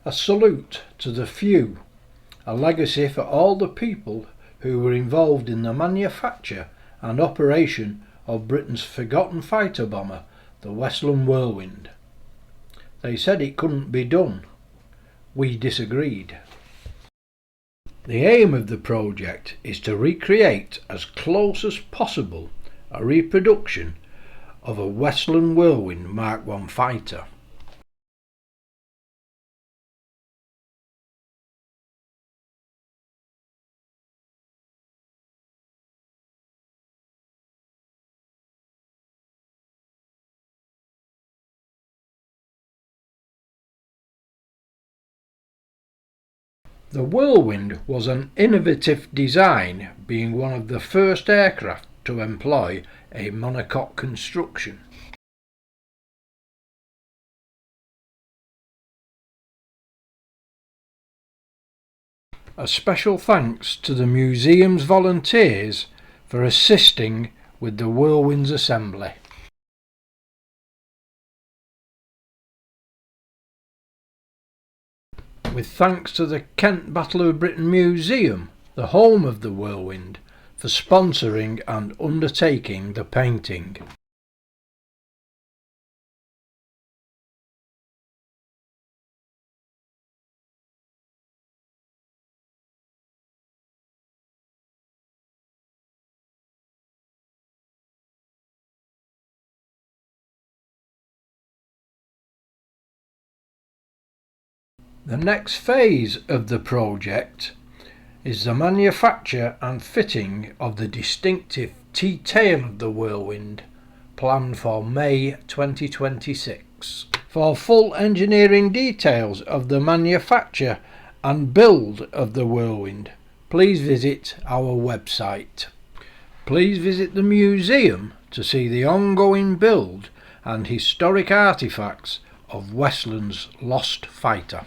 A salute to the few, a legacy for all the people who were involved in the manufacture and operation of Britain's forgotten fighter bomber, the Westland Whirlwind. They said it couldn't be done. We disagreed. The aim of the project is to recreate as close as possible a reproduction of a Westland Whirlwind Mark I fighter. The Whirlwind was an innovative design, being one of the first aircraft to employ a monocoque construction. A special thanks to the museum's volunteers for assisting with the Whirlwind's assembly. With thanks to the Kent Battle of Britain Museum, the home of the Whirlwind, for sponsoring and undertaking the painting. The next phase of the project is the manufacture and fitting of the distinctive T-tail of the Whirlwind, planned for May 2026. For full engineering details of the manufacture and build of the Whirlwind, please visit our website. Please visit the museum to see the ongoing build and historic artifacts of Westland's lost fighter.